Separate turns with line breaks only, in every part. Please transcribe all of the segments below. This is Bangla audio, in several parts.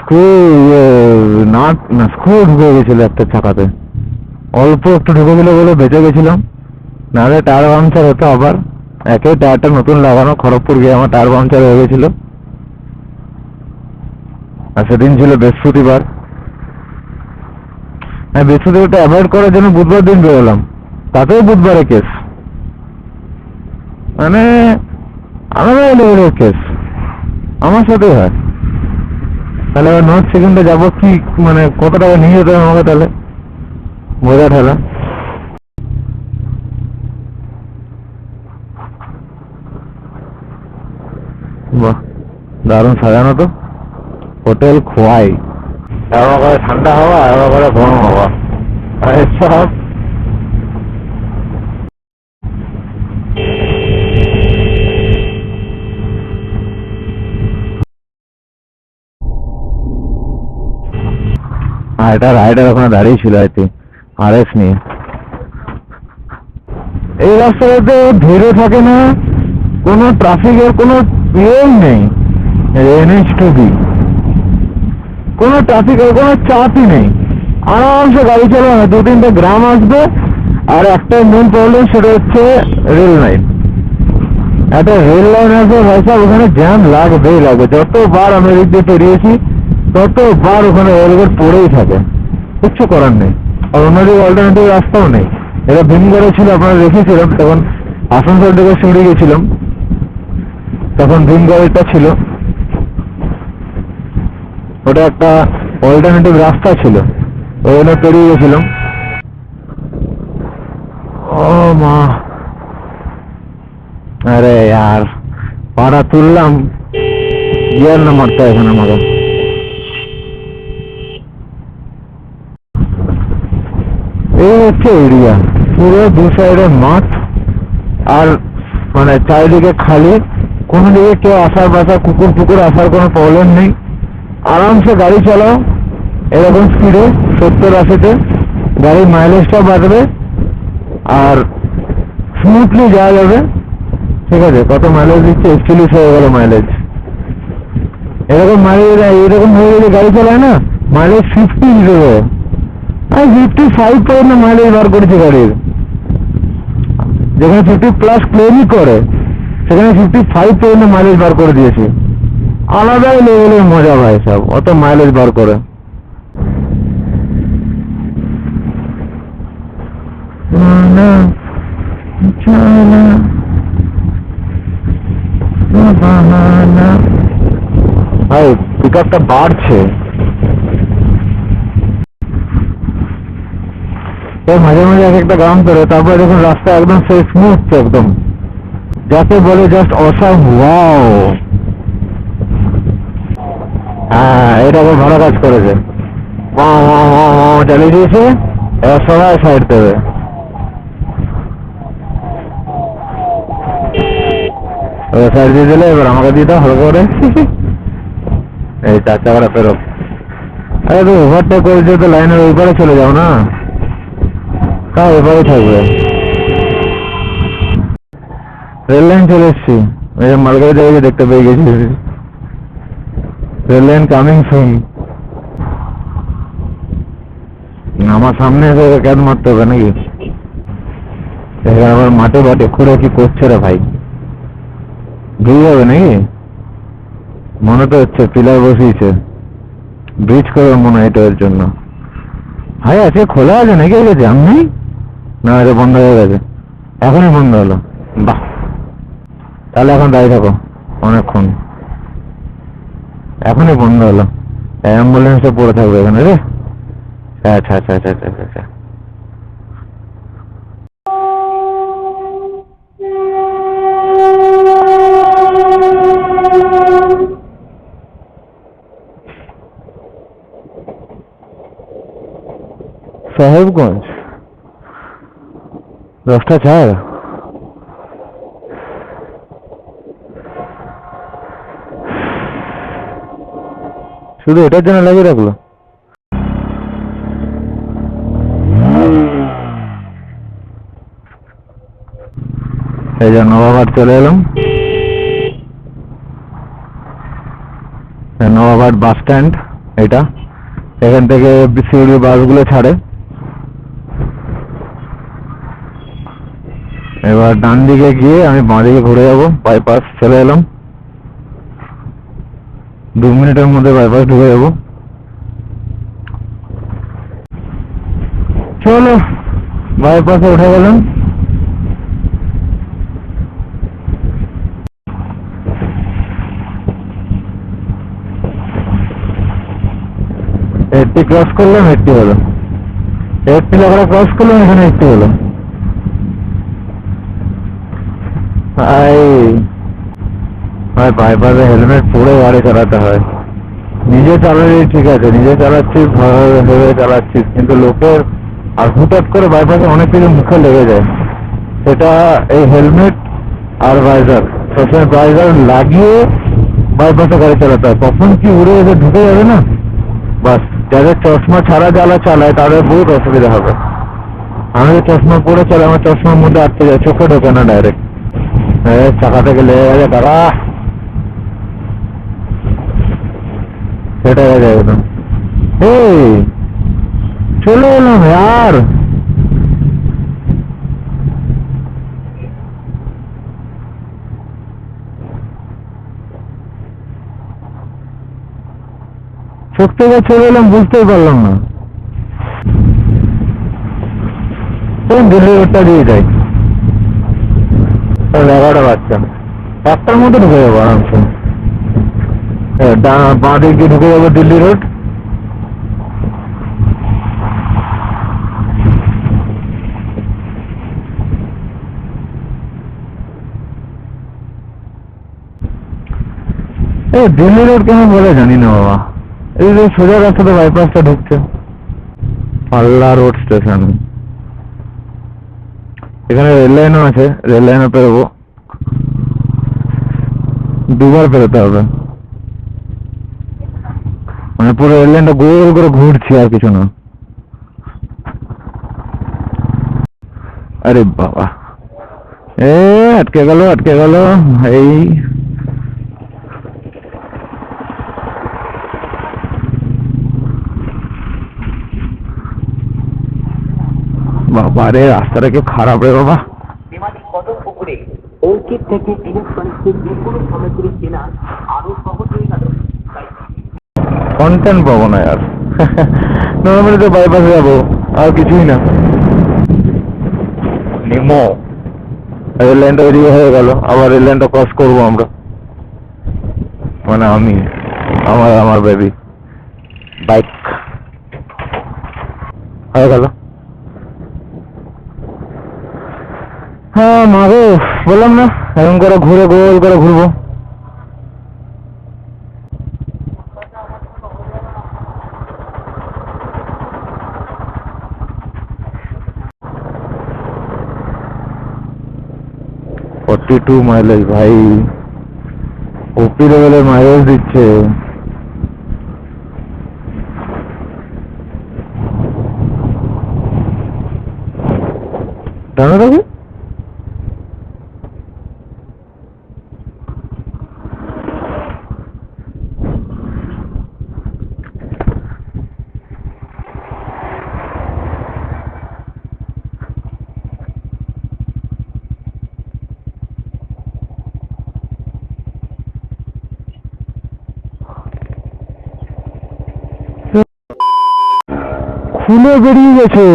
স্ক্রু নাট না স্ক্রু ঢুকে গেছিল একটা চাকাতে, অল্প একটু ঢুকে গেল বলে বেঁচে গেছিলাম, নাহলে টায়ার পাংচার হতো আবার। একে টায়ারটা নতুন লাগানো, খড়গপুর গিয়ে আমার টায়ার পাংচার হয়ে গেছিল। আর সেদিন ছিল বৃহস্পতিবার। হ্যাঁ, বৃহস্পতিবারটা অ্যাভয়েড করার জন্য বুধবার দিন বেরোলাম, তাতেও বুধবারে কেস, মানে আলাদা লেভেলের কেস আমার সাথে হয়। তাহলে আবার নর্থ সেকেন্ডে যাবো কি, মানে কত টাকা নিয়ে যেতে হবে আমাকে, তাহলে বোঝা ঠেলা। বাহ, দারুণ সাজানো তো হোটেল খোয়াই, এবার করে ঠান্ডা হাওয়া, এবার করে গরম হাওয়া, সব আর এটা রাইডার ওখানে দাঁড়িয়ে ছিল আর কি, আরএস নিয়ে। এই রাস্তাটাতে ভিড়ও থাকে না, কোনো ট্রাফিকের কোনো ইয়েই নেই, NH2B কোনো ট্রাফিকের কোনো চাপই নেই, আরামসে গাড়ি চালানো। দু তিনটে গ্রাম আসবে, আর একটা মেন প্রবলেম সেটা হচ্ছে রেল লাইন। একটা রেল লাইন আসবে ভাইসা, ওখানে জ্যাম লাগবেই লাগবে। যতবার আমি এদিক দিয়ে পেরিয়েছি ততবার ওখানে রেলগেট পড়েই থাকে, কিচ্ছু করার নেই। আর অন্যদিকে অল্টারনেটিভ রাস্তাও নেই। এটা ভীমগড়ে ছিল, আপনারা দেখেছিলাম, তখন আসানসোল থেকে সিঁড়ি গেছিলাম, তখন ভীমগড়টা ছিল, ওটা একটা অল্টারনেটিভ রাস্তা ছিল, ওখানে পেরিয়ে গেছিলাম। ও মা, আরে यार পাড়া তুললাম, গিয়ার না মারতে এখানে আমাকে। এই হচ্ছে এরিয়া, পুরো দু সাইডে মাঠ, আর মানে চারিদিকে খালি, কোনো দিকে কেউ আসার বাসার কুকুর ফুকুর আসার কোনো প্রবলেম নেই। আরামসে গাড়ি চালাও এরকম স্পিডে, 70-80-তে, গাড়ির মাইলেজটাও বাড়বে আর স্মুথলি যাওয়া যাবে। ঠিক আছে, কত মাইলেজ দিচ্ছে, 41 হয়ে গেল মাইলেজ। এরকম মাইলেজ এরকম হয়ে যদি গাড়ি চালায় না, মাইলেজ 50 দিতে হবে। আমি 55 পর্যন্ত মাইলেজ বার করেছি গাড়ির, যেখানে 50+ ক্লেমই করে সেখানে 55 পর্যন্ত মাইলেজ বার করে দিয়েছি। আলাদাই লেভেলের মজা ভাই সব, অত মাইলেজ বার করে। ভাই পিক আপটা বাড়ছে, মাঝে মাঝে এক একটা গ্রাম করে, তারপরে দেখুন রাস্তা একদম সেই স্মুথ একদম, যাকে বলে জাস্ট অসাম। ওয়াও, হ্যাঁ এটা খুব ভালো কাজ করেছে, চালিয়ে দিয়েছে। এবার সবাই সাইড দেবে, সাইড দিয়ে দিলে এবার আমাকে দিয়ে দাও ভালো করে। এই 4 চাকাটা ফেরত। আরে তুমি ওভারটেক করেছো তো লাইনের ওই পারে চলে যাও না, তা এবারে থাকবে। রেল লাইন চলে এসছি, মালগাড়ি থেকে দেখতে পেয়ে গেছি, রেল লাইন কামিং সুন। আমার সামনে এসে ক্যাদ মারতে হবে নাকি? আবার মাঠে বাটে করে কি করছে রে ভাই, ব্রিজ হবে নাকি? মনে তো হচ্ছে পিলার বসিয়েছে, ব্রিজ করবে মনে হয় এটার জন্য। ভাই আছে, খোলা আছে নাকি? গেছে আমি না, এটা বন্ধ হয়ে গেছে, এখনই বন্ধ হলো। বাহ, তাহলে এখন দাঁড়িয়ে থাকো অনেকক্ষণ, এখনই বন্ধ হলো। অ্যাম্বুলেন্সে পড়ে থাকবে এখানে রে। আচ্ছা আচ্ছা আচ্ছা আচ্ছা আচ্ছা, সাহেবগঞ্জ 10টা 4। শুধু এটার জন্য লাগিয়ে রাখলো। এই যে নবাবহাট চলে এলাম, নবাবহাট বাস স্ট্যান্ড। এটা এখান থেকে শিউড়ি বাসগুলো ছাড়ে। এবার ডান দিকে গিয়ে আমি বাঁ দিকে ঘুরে যাবো, বাইপাস চলে এলাম, 2 মিনিটের মধ্যে বাইপাস ঢুকে যাবো। চলো বাইপাসে উঠে গেলাম। এটি ক্রস করলাম, এটি হলো, এটি লেখাটা ক্রস করলাম, এখানে এটি হলো। ভাই বাইপাসে হেলমেট পরে গাড়ি চালাতে হয়। নিজে চালালে ঠিক আছে, নিজে চালাচ্ছিস ভেবে চালাচ্ছিস, কিন্তু লোকের আর হুটহাট করে বাইপাসে অনেক কিছু মুখে লেগে যায়। সেটা এই হেলমেট আর ভাইজার, সবসময় ভাইজার লাগিয়ে বাইপাসে গাড়ি চালাতে হয়। কখন কি উড়ে এসে ঢুকে যাবে না, বাস। যাদের চশমা ছাড়া জ্বালা চালায় তাদের বহুত অসুবিধা হবে। আমি তো চশমা পরে চালাই, আমার চশমার মধ্যে আটকে যায়, চোখে ঢোকে না ডাইরেক্ট। চাকা থেকে লেগে গেছে তারা, সেটা হয়ে যায় একদম। এই চলে এলাম यार, চোখ থেকে চলে এলাম, বুঝতেই পারলাম না। দিল্লি রোডটা দিয়ে যাই, 11টা বাজছে, 1টার মধ্যে ঢুকে যাবো আরামসে। বাঁ দিকে ঢুকে যাবো দিল্লি রোড। দিল্লি রোড কেন বলে জানি না বাবা। এই যে সোজা রাস্তাতে বাইপাসটা ঢুকছে, পাল্লা রোড স্টেশন। এখানে রেল লাইনও আছে, রেল লাইনে পেরোবো, 2বার পেরোতে হবে। মানে পুরো রেল লাইনটা গোল করে ঘুরছি, আর কিছু না। আরে বাবা, আটকে গেল, আটকে গেল। এই বাবা রে, রাস্তাটা কি খারাপ রে বাবা।
পুকুরে অর্কিড থেকে ইলেকট্রনিক্সের যে কোনো সামগ্রী কেনা আরো সহজ হয়ে গেল।
কন্টেন্ট পাবো না আর, নর্মালি তো বাইপাসে যাবো, আর কিছুই না। নিমো রেল লাইনটা এদিকে হয়ে গেল, আবার রেল লাইনটা ক্রস করবো আমরা, মানে আমি আমার বেবি বাইক হয়ে গেল। হ্যাঁ মাগো, বললাম না এরকম করে ঘুরে গোল করে ঘুরবো। টু মাইলেজ ভাই, ওপি লেভেলের মাইলেজ দিচ্ছে। জানো দেখি খুলে বেরিয়ে গেছে।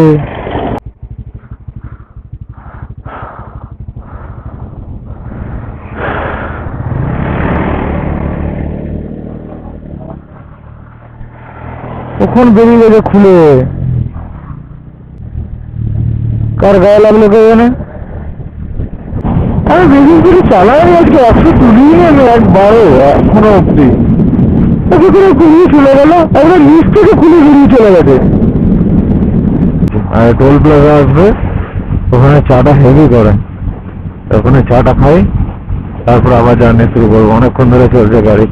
কখন বেরিয়ে গেছে খুলে, কার গায়ে লাগলো কে জানে। আমি বেশি করে চালাই আজকে, 100 তুলিয়ে নেবে একবারও এখনো অব্দি। ওকে করে খুলিয়ে চলে গেল, একবার নিচ থেকে খুলে বেরিয়ে চলে গেছে। আর টোল প্লাজা আসবে, ওখানে চাটা হেভি করে, ওখানে চাটা খাই, তারপর আবার জার্নি শুরু করবো। অনেকক্ষণ ধরে চলছে গাড়ি।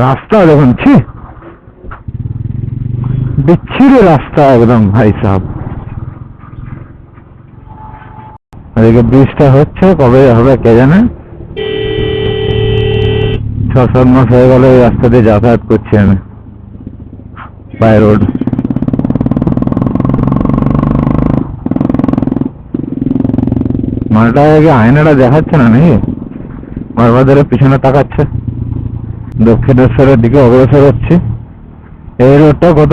রাস্তা দেখুন, ছি বিচ্ছিরি রাস্তা একদম ভাই সাহেব। এদিকে ব্রিজটা হচ্ছে, কবে হবে কে জানে। 6-7 মাস হয়ে গেল এই রাস্তা দিয়ে যাতায়াত করছি আমি, বাই রোড। মালটা আগে আয়নাটা দেখাচ্ছে না নাকি, বারবার ধরে পিছনে তাকাচ্ছে। দক্ষিণেশ্বরের দিকে অগ্রসর হচ্ছে। এই রোডটা কত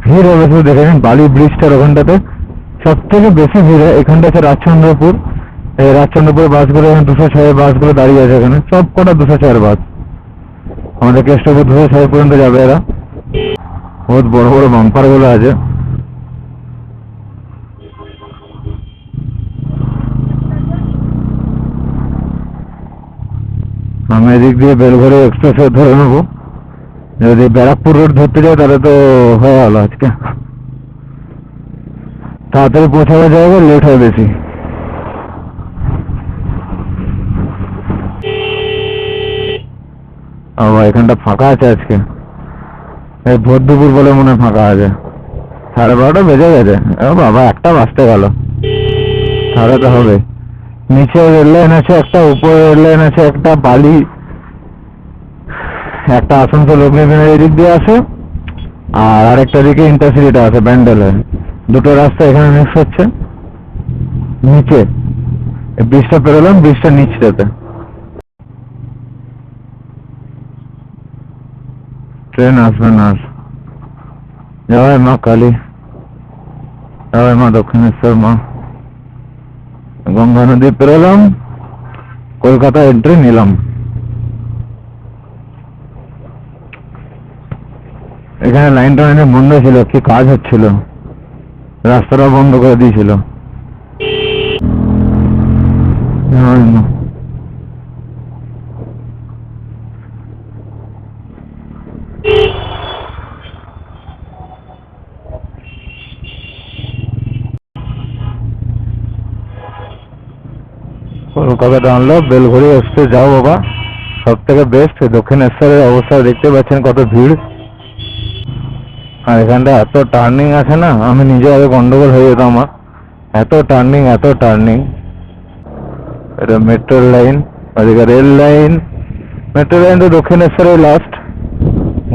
ভিড় হবে শুধু দেখে নিন। বালি ব্রিজটার ওখানটাতে সব থেকে বেশি ভিড় হয়। এখানটা আছে রাজচন্দ্রপুর, এই রাজচন্দ্রপুর বাসগুলো, এখানে 206 বাসগুলো দাঁড়িয়ে আছে এখানে, সব কটা 206 বাস। আমাদের কেষ্টপুর 206 পর্যন্ত যাবে এরা। বহুত বড় বড় বাম্পার গুলো আছে। আমি এদিক দিয়ে বেলঘড়ি এক্সপ্রেস ধরে নেবো। যদি ব্যারাকপুর রোড ধরতে যাই তাহলে তো হয়ে গেল আজকে। তাড়াতাড়ি পৌঁছানো যাবে, লেট হয় বেশি। এখানটা ফাঁকা আছে আজকে, এই ভোর দুপুর বলে মনে হয় ফাঁকা আছে। 12:30 বেজে গেছে। বাবা, 1টা বাজতে গেল, তাহলে তো হবে। নিচে রেল লাইন আছে একটা, উপরে রেল লাইন আছে একটা, বালি একটা আসানসোল অগ্নিবীণের এদিক দিয়ে আসে, আর আরেকটা দিকে ইন্টারসিটিটা আছে ব্যান্ডেলে। দুটো রাস্তা এখানে মিক্স হচ্ছে। নিচে ব্রিজটা পেরোলাম, ব্রিজটা নিচটাতে ট্রেন আসবে না। জয় মা কালী, জয় মা দক্ষিণেশ্বর মা। গঙ্গা নদী পেরোলাম, কলকাতা এন্ট্রি নিলাম। এখানে লাইনটা বন্ধ ছিল, কি কাজ হচ্ছিল, রাস্তাটা বন্ধ করে দিয়েছিল। কলকাতা আনলো, বেলঘড়ি এক্সপ্রেস যাও বাবা, সব থেকে বেস্ট। দক্ষিণেশ্বরের অবস্থা দেখতে পাচ্ছেন কত ভিড়। আর এখানটা এত টার্নিং আছে না, আমি নিজে আগে গন্ডগোল হয়ে যেত আমার। এত টার্নিং, এত টার্নিং। এটা মেট্রো লাইন, ওদিকে রেল লাইন। মেট্রো লাইন তো দক্ষিণেশ্বরে লাস্ট,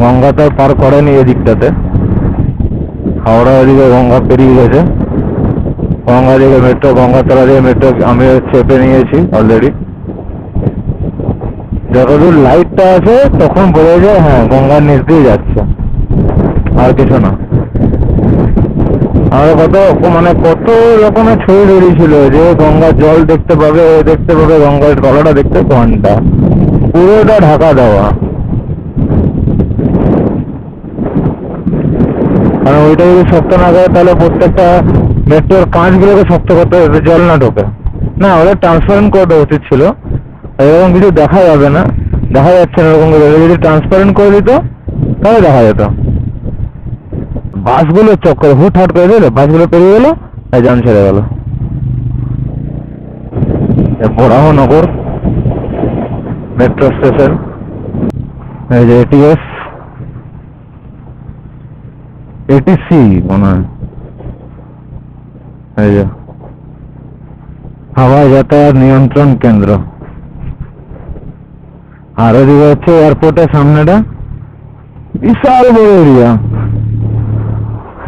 গঙ্গা তো পার করেনি এদিকটাতে। হাওড়া ওদিকে গঙ্গা পেরিয়ে গেছে, গঙ্গা দিকে মেট্রো, গঙ্গাতলা দিয়ে মেট্রো আমি চেপে নিয়েছি অলরেডি। যতদূর লাইটটা আছে তখন বোঝা যায় হ্যাঁ গঙ্গার নিচ দিয়ে যাচ্ছে, আর কিছু না। আর কত রকমের ছবি বেরিয়েছিল যে গঙ্গার জল দেখতে পাবে, গঙ্গার তলাটা দেখতে, ঘন্টা পুরোটা ঢাকা দেওয়া। কারণ ওইটা যদি শক্ত না করে তাহলে প্রত্যেকটা মেট্রোর কাঁচগুলোকে শক্ত করতে হবে, জল না ঢোকে। না, ওদের ট্রান্সপারেন্ট করে দেওয়া উচিত ছিল। এরকম কিছু দেখা যাবে না, দেখা যাচ্ছে না এরকম করে। যদি ট্রান্সপারেন্ট করে দিত তাহলে দেখা যেত। বাসগুলো চক্করে হুটহাট করে দিল, বাসগুলো পেরিয়ে গেল, এই যান ছেড়ে গেল। বরাহনগর মেট্রো স্টেশন, এই যে এটিএস, এটিসি মনে হয়, এই যে হাওয়াই যাতায়াত নিয়ন্ত্রণ কেন্দ্র। আর ওদিকে হচ্ছে এয়ারপোর্টের সামনেটা, বিশাল বড় এরিয়া।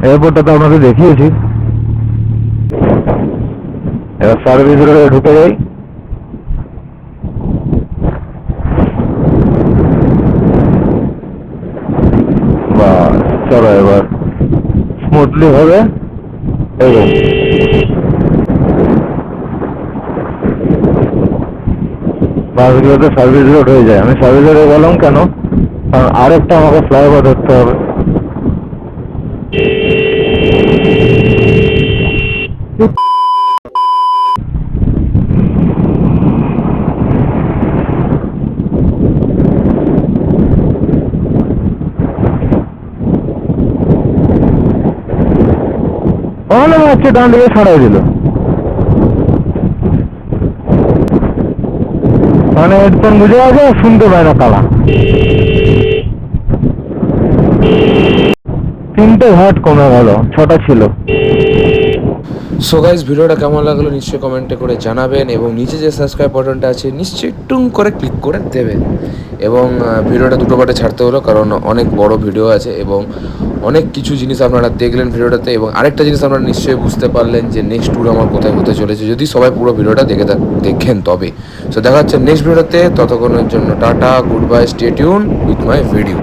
এয়ারপোর্টটা তো আপনাকে দেখিয়েছি। এবার সার্ভিস রোডে ঢুকে যাই। বাস, চলো এবার স্মুথলি হবে। এবং বাসগুলোতে সার্ভিস রোড হয়ে যায়। আমি সার্ভিস রোডে গেলাম কেন, কারণ আরেকটা আমাকে ফ্লাইওভার ধরতে হবে। হচ্ছে ডান দিকে ছড়াই দিল, মানে হেডফোন বুঝে আছে, শুনতে পায় না কালা। 3টে ঘাট কমে গেল, 6টা ছিল।
সো গাইজ ভিডিওটা কেমন লাগলো নিশ্চয়ই কমেন্টে করে জানাবেন এবং নিচে যে সাবস্ক্রাইব বাটনটা আছে নিশ্চয়ই টুং করে ক্লিক করে দেবেন এবং ভিডিওটা দুটো পার্টে ছাড়তে হলো কারণ অনেক বড় ভিডিও আছে এবং অনেক কিছু জিনিস আপনারা দেখলেন ভিডিওটাতে এবং আরেকটা জিনিস আপনারা নিশ্চয়ই বুঝতে পারলেন যে নেক্সট ট্যুর আমার কোথায় হতে চলেছে যদি সবাই পুরো ভিডিওটা দেখেন তবে সো দেখা হচ্ছে নেক্সট ভিডিওতে ততক্ষণের জন্য tata good bye stay tune with my video.